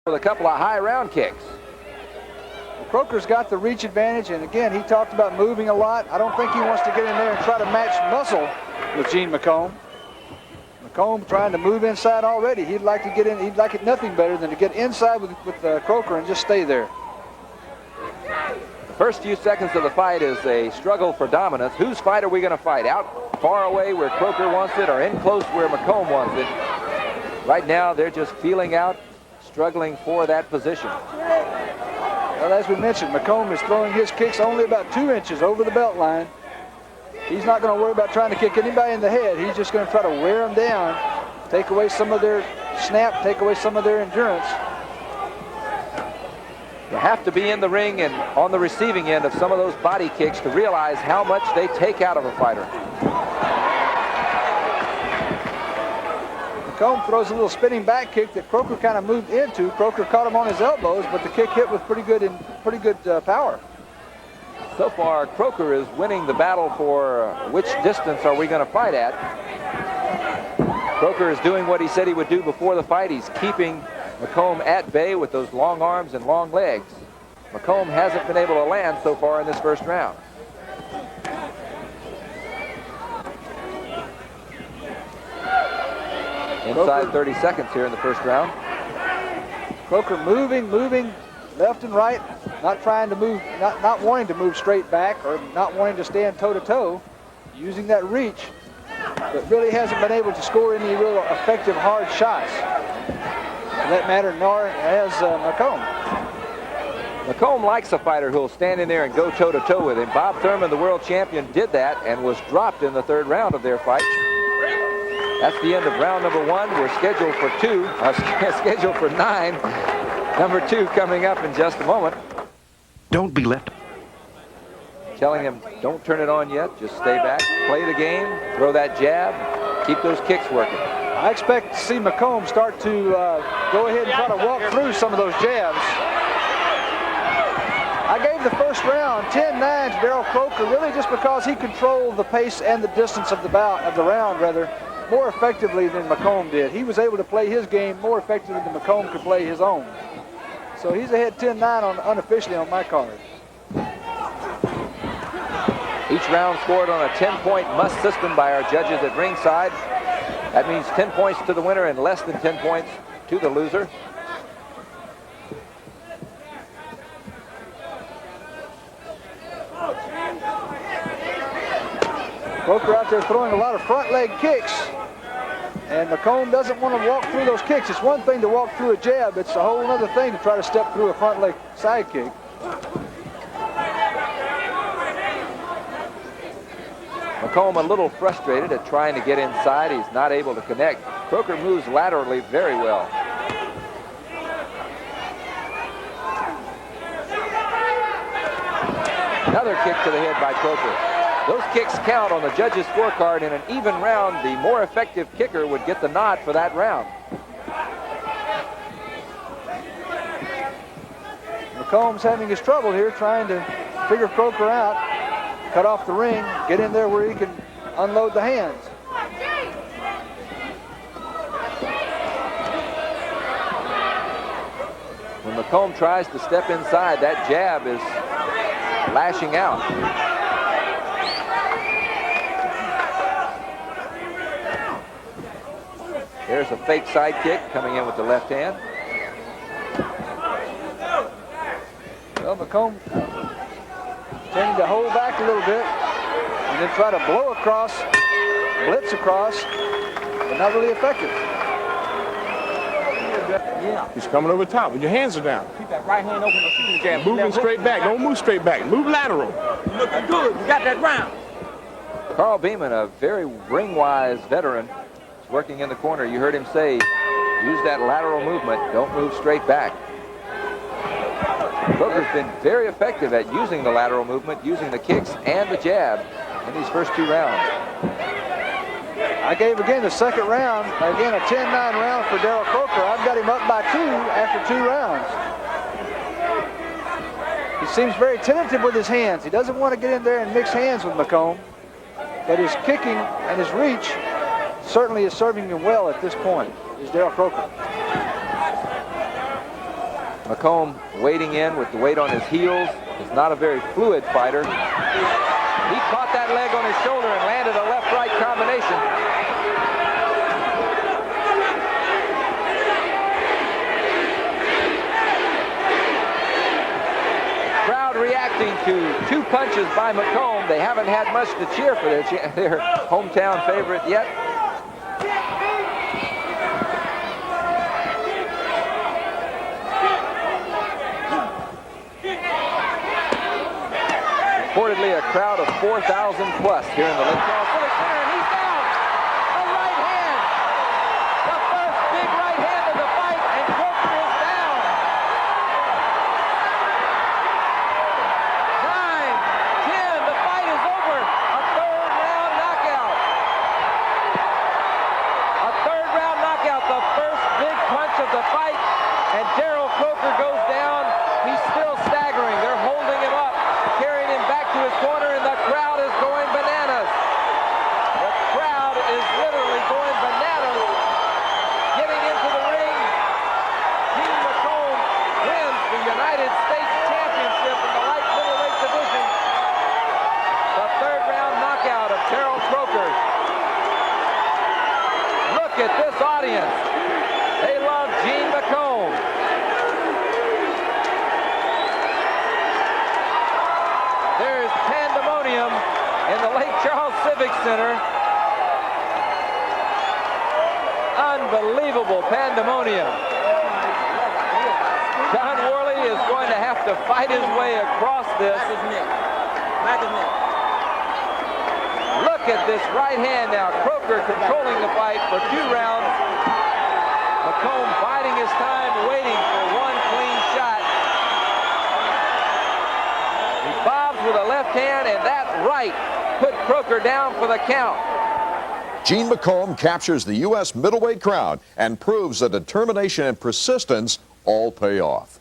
with a couple of high round kicks. Croker's got the reach advantage, and again, he talked about moving a lot. I don't think he wants to get in there and try to match muscle with Gene McComb. McComb trying to move inside already. He'd like to get in. He'd like it nothing better than to get inside with Croker and just stay there. The first few seconds of the fight is a struggle for dominance. Whose fight are we going to fight? Out far away where Croker wants it, or in close where McComb wants it? Right now, they're just feeling out, struggling for that position. Well, as we mentioned, McComb is throwing his kicks only about 2 inches over the belt line. He's not going to worry about trying to kick anybody in the head. He's just going to try to wear them down, take away some of their snap, take away some of their endurance. You have to be in the ring and on the receiving end of some of those body kicks to realize how much they take out of a fighter. McComb throws a little spinning back kick that Croker kind of moved into. Croker caught him on his elbows, but the kick hit with pretty good power. So far, Croker is winning the battle for which distance are we going to fight at. Croker is doing what he said he would do before the fight. He's keeping McComb at bay with those long arms and long legs. McComb hasn't been able to land so far in this first round. Inside 30 seconds here in the first round. Croker moving left and right, not trying to move, not wanting to move straight back or not wanting to stand toe-to-toe, using that reach, but really hasn't been able to score any real effective hard shots. For that matter, nor has McComb. McComb likes a fighter who'll stand in there and go toe-to-toe with him. Bob Thurman, the world champion, did that and was dropped in the third round of their fight. That's the end of round number 1. We're scheduled for 2, scheduled for 9. Number 2 coming up in just a moment. Don't be left. Telling him, don't turn it on yet. Just stay back, play the game, throw that jab, keep those kicks working. I expect to see McComb start to go ahead and try to walk through some of those jabs. I gave the first round 10-9 to Daryl Croker, really just because he controlled the pace and the distance of the round, more effectively than McComb did. He was able to play his game more effectively than McComb could play his own. So he's ahead 10-9 unofficially on my card. Each round scored on a 10-point must system by our judges at ringside. That means 10 points to the winner and less than 10 points to the loser. Croker out there throwing a lot of front leg kicks, and McComb doesn't want to walk through those kicks. It's one thing to walk through a jab, it's a whole other thing to try to step through a front leg side kick. McComb a little frustrated at trying to get inside. He's not able to connect. Croker moves laterally very well. Another kick to the head by Croker. Those kicks count on the judges' scorecard. In an even round, the more effective kicker would get the nod for that round. McComb's having his trouble here trying to figure Croker out, cut off the ring, get in there where he can unload the hands. When McComb tries to step inside, that jab is lashing out. There's a fake side kick coming in with the left hand. Well, McComb tending to hold back a little bit and then try to blow across, blitz across, but not really effective. Yeah. He's coming over top when your hands are down. Keep that right hand open. Shooting jab. Moving straight back. Don't move straight back. Move lateral. You're looking good. You got that round. Carl Beeman, a very ring-wise veteran, is working in the corner. You heard him say, use that lateral movement. Don't move straight back. Croker's been very effective at using the lateral movement, using the kicks and the jab in these first 2 rounds. I gave again the second round, again a 10-9 round for Daryl Croker. I've got him up by 2 after 2 rounds. He seems very tentative with his hands. He doesn't want to get in there and mix hands with McComb, but his kicking and his reach certainly is serving him well at this point, is Daryl Croker. McComb wading in with the weight on his heels. He's not a very fluid fighter. He caught that leg on his shoulder and landed a left-right combination. Crowd reacting to 2 punches by McComb. They haven't had much to cheer for their hometown favorite yet. Reportedly a crowd of 4,000 plus here in the Lake Charles Civic Center, and he's down. A right hand. The first big right hand of the fight, and Croker is down. 9, 10, the fight is over. A third round knockout. A third round knockout, the first big punch of the fight, and Daryl Croker goes down. He's still staggering. They're holding him up, carrying him back to his corner, and the crowd is going bananas. The crowd is literally going bananas. Getting into the ring, Gene McComb wins the United States Championship in the light middleweight division. The third round knockout of Daryl Croker. Look at this audience. They love Gene McComb. There's pandemonium in the Lake Charles Civic Center. Unbelievable pandemonium. John Worley is going to have to fight his way across this. Look at this right hand now. Croker controlling the fight for 2 rounds. McComb biding his time, waiting for one clean shot. He bobs with a left hand, and that right put Croker down for the count. Gene McComb captures the U.S. middleweight crowd and proves that determination and persistence all pay off.